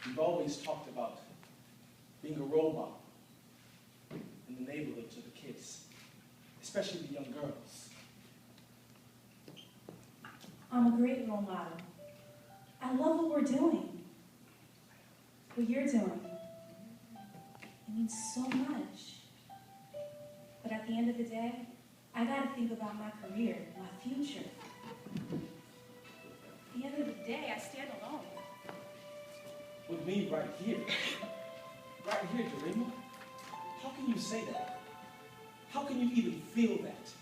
We've always talked about being a role model in the neighborhood to the kids, especially the young girls. I'm a great role model. I love what we're doing. What you're doing. It means so much. But at the end of the day, I gotta think about my career, my future. At the end of the day, I stand alone. With me right here, Dorima, how can you say that? How can you even feel that?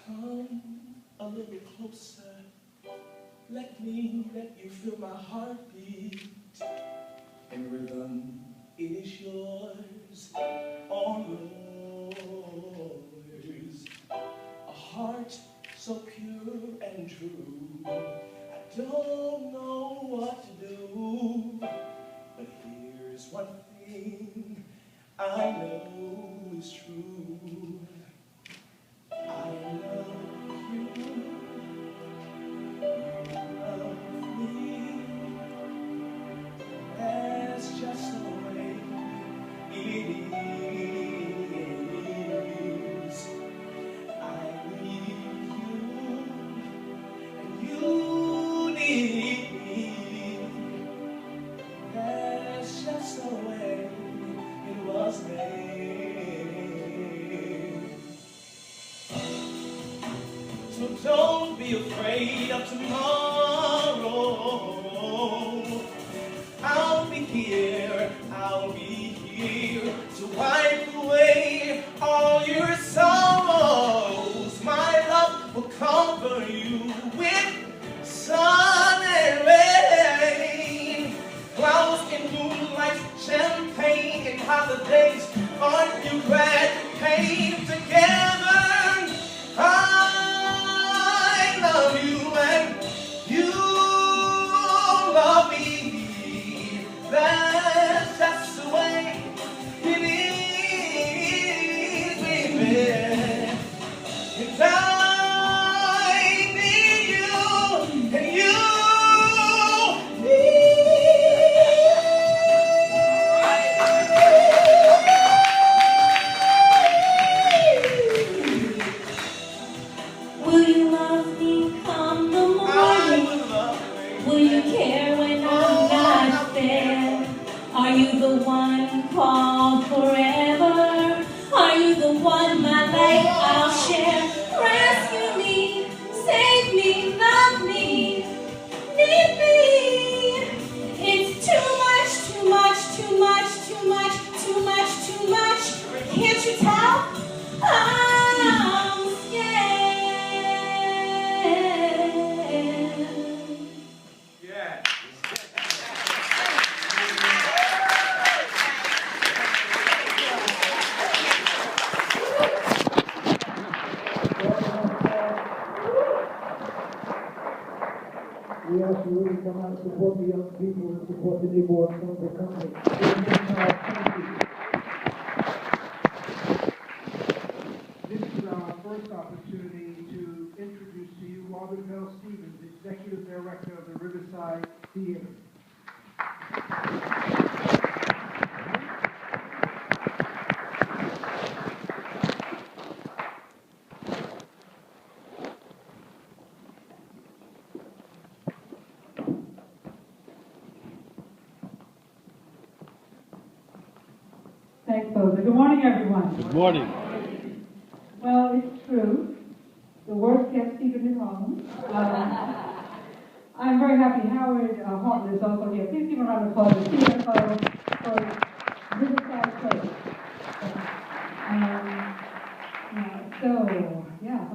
Come a little closer. Let you feel my heartbeat. In rhythm, it is yours, all yours. A heart so pure and true. I don't know what to do, but here's one thing I know is true. I love you. That's just the way it is. I need you, and you need me. That's just the way it was made. So don't be afraid of tomorrow. I'll be here to wipe away all your sorrows. My love will comfort you with sun and rain, clouds and moonlight, champagne and holidays. Aren't you glad we came together? I love you and you love me. That's just the way it is, baby. And I need you, and you need me. Will you love me come the morning? Will you care when I'm not there? Are you the one called forever? Are you the one my life I'll share? Rescue me, save me, love me, need me. It's too much, too much, too much, too much, too much, too much. Can't you tell? I'm scared. Yeah. We ask you to come out and support the young people and support the newborn from the company. This is our first opportunity to introduce to you Rodrick Stevens, Executive Director of the Riverside Theater. Thanks, Boza. Good morning, everyone. Good morning. Well, it's true. The worst kept secret is home. I'm very happy Howard Hawkins is also here. Please give a round of applause to CFO for Riverside Place. I'm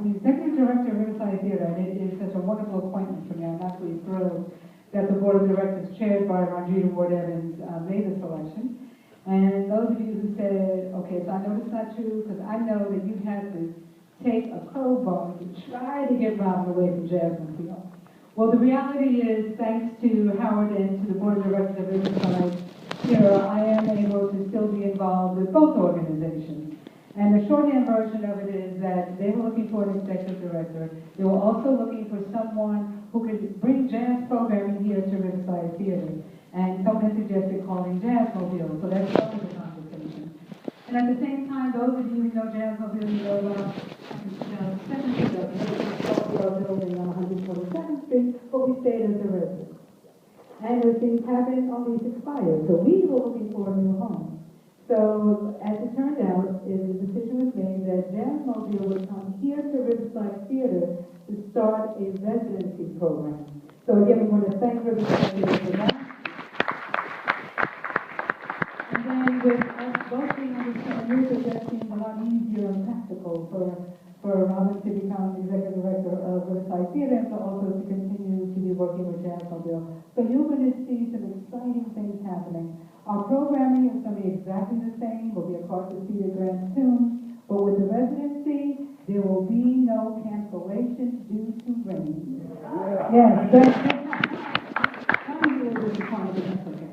the Executive Director of Riverside Theater, and it is such a wonderful appointment for me. I'm absolutely thrilled that the Board of Directors, chaired by Rondita Ward Evans, made the selection. And those of you who said, okay, so I know it's not true, because I know that you've had to take a crowbar to try to get Robin away from Jasmine Field. Well, the reality is, thanks to Howard and to the Board of Directors of Riverside Theater, I am able to still be involved with both organizations. And the shorthand version of it is that they were looking for an executive director. They were also looking for someone who could bring jazz programming here to Riverside Theater. And someone suggested calling Jazzmobile, so that's part of the conversation. And at the same time, those of you who know Jazzmobile, you know about 7th building on 147th Street, but we stayed as a resident. And as things happen, our lease expired, so we were looking for a new home. So, as it turned out, the decision was made that Jazzmobile would come here to Riverside Theater to start a residency program. So again, we want to thank Riverside Theater for that. And then with us both being on the same route, it just seemed a lot easier and practical for Robin to become the executive director of Riverside Theater and to also to continue to be working with Jazzmobile. So you're going to see some exciting things happening. Our programming is going to be exactly the same. We'll be across the street at Grand Tune, but with the residency, there will be no cancellations due to rain. Yes, that's a little disappointed, but that's okay.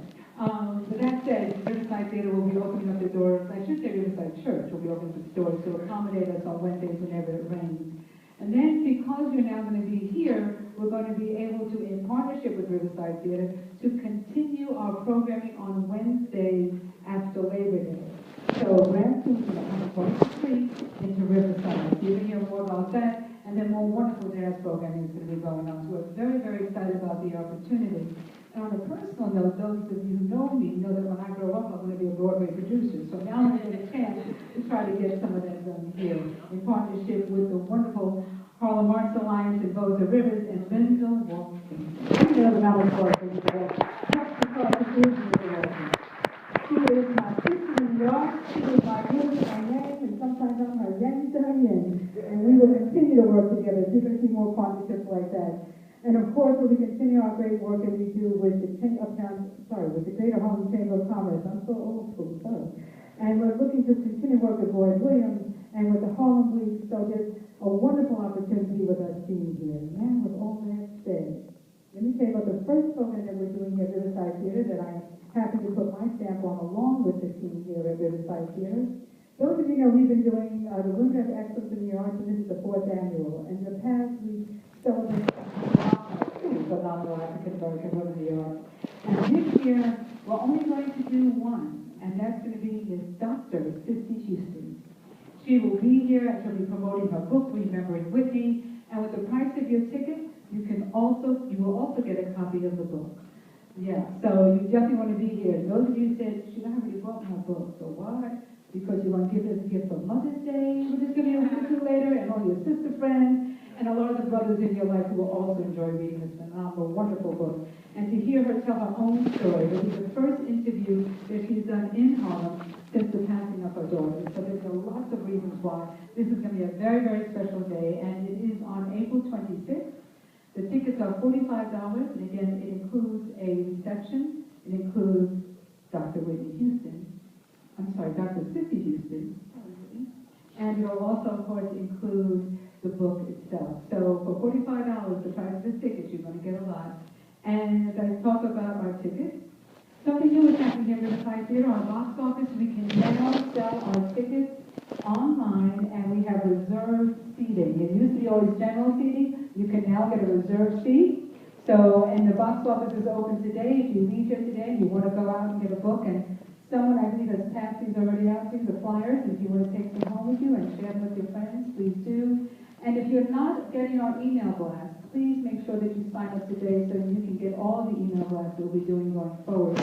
With that said, Riverside Theater will be opening up the doors. I should say Riverside Church will be opening up the doors to accommodate us on Wednesdays whenever it rains. And then, because you're now going to be here, we're going to be able to, in partnership with Riverside Theater, to continue our programming on Wednesdays after Labor Day. So, Grand Tune is going to come across the street into Riverside. You can hear more about that, and then more wonderful jazz programming is going to be going on. So, we're very, very excited about the opportunity. And on a personal note, those of you who know me know that when I grow up, I'm going to be a Broadway producer. So now I'm going to get a chance to try to get some of that done here in partnership with the wonderful Harlem Arts Alliance and Boza Rivers and Linda Walton. You know the mountain for Linda Walton. She is my sister in the arts. She is my Ruth, my name, and sometimes I'm her yen to her yen. And we will continue to work together. You're going to see more partnerships like that. And of course, we continue our great work that we do with the Greater Harlem Chamber of Commerce. I'm so old school, sorry. And we're looking to continue work with Boyd Williams and with the Harlem League. So there's a wonderful opportunity with our team here. Now, with all that said, let me tell you about the first program that we're doing here at Riverside Theater that I'm happy to put my stamp on along with the team here at Riverside Theater. Those of you know we've been doing the Women of Excellence in the Arts, and this is the 4th annual. In the past, we celebrated phenomenal African American Women of the Arts. And this year, we're only going to do one, and that's going to be Miss Dr. Sissy Houston. She will be here and she'll be promoting her book, Remembering Whitney, and with the price of your ticket, you will also get a copy of the book. Yeah, so you definitely want to be here. Those of you said, I already bought my book, so why? Because you want to give us a gift for Mother's Day, which is going to be a week or two later, and all your sister friends, and a lot of the brothers in your life who will also enjoy reading this phenomenal, wonderful book. And to hear her tell her own story, this is the first interview that she's done in Harlem since the passing of her daughter. So there's lots of reasons why this is going to be a very, very special day, and it is on April 26th. The tickets are $45, and again, it includes a reception. It includes Dr. Sissy Houston, and it will also, of course, include the book itself. So for $45, the price of the tickets, you're going to get a lot. And as I talk about our tickets, something new is happening here at Riverside Theater. Our box office, we can now sell our tickets online, and we have reserved seating. It used to be always general seating. You can now get a reserved seat. So, and the box office is open today. If you leave here today and you want to go out and get a book, and someone, I believe, has passed these already out to you, the flyers. If you want to take them home with you and share them with your friends, please do. And if you're not getting our email blast, please make sure that you sign up today so you can get all the email blasts we'll be doing going forward.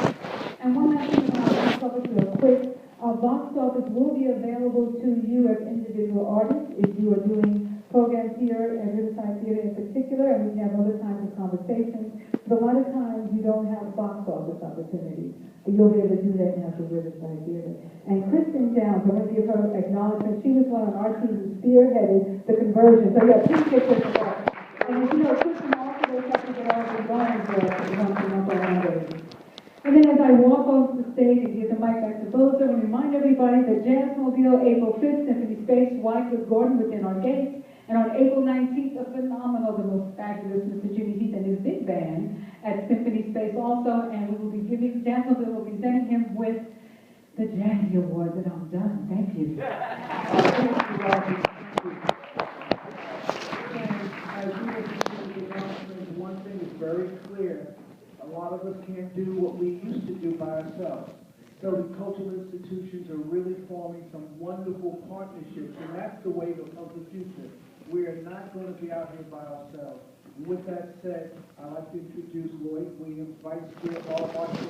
And one last thing about our box office real quick. Our box office will be available to you as individual artists if you are doing programs here at Riverside Theater in particular, and we can have other kinds of conversations. But a lot of times you don't have box office opportunities. But you'll be able to do that now through Riverside Theater. And Kristen Downs, I'm going to give her acknowledgement. She was one of our team who spearheaded the conversion. So yeah, please get Kristen back. And as you know, Kristen also wakes up to get all the drawings once a month on Mondays. And then as I walk off the stage and give the mic back to Boza, and remind everybody that Jazzmobile, April 5th, Symphony Space, Wycliffe Gordon within our gates. And on April 19th, a phenomenal, the most fabulous Mr. Jimmy Heath and his big band at Symphony Space also. And we will be Jazzmobile will be presenting him with the Jackie Awards and I'm done. Thank you. Thank you, Rodrick. And as we have seen the announcements, one thing is very clear. A lot of us can't do what we used to do by ourselves. So the cultural institutions are really forming some wonderful partnerships, and that's the way of the future. We are not going to be out here by ourselves. With that said, I'd like to introduce Lloyd Williams, Vice Chair of Hall of Arts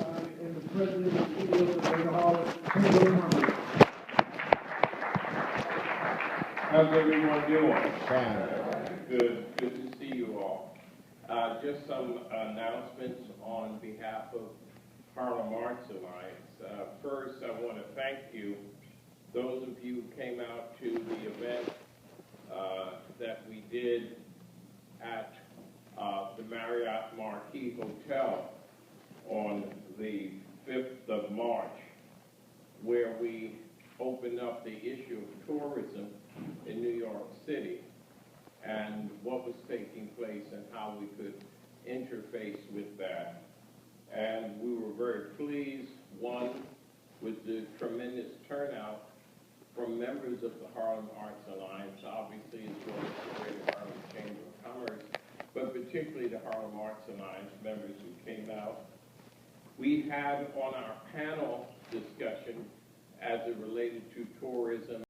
and the President and CEO of the Greater Harlem Chamber of Commerce. How's everyone doing? Good to see you all. Just some announcements on behalf of Harlem Arts Alliance. First, I want to thank you, those of you who came out to the event that we did at the Marriott Marquis Hotel on the 5th of March, where we opened up the issue of tourism in New York City and what was taking place and how we could interface with that. And we were very pleased, one, with the tremendous turnout from members of the Harlem Arts Alliance, obviously as well as the Greater Harlem Chamber of Commerce, but particularly the Harlem Arts Alliance members who came out. We had on our panel discussion as it related to tourism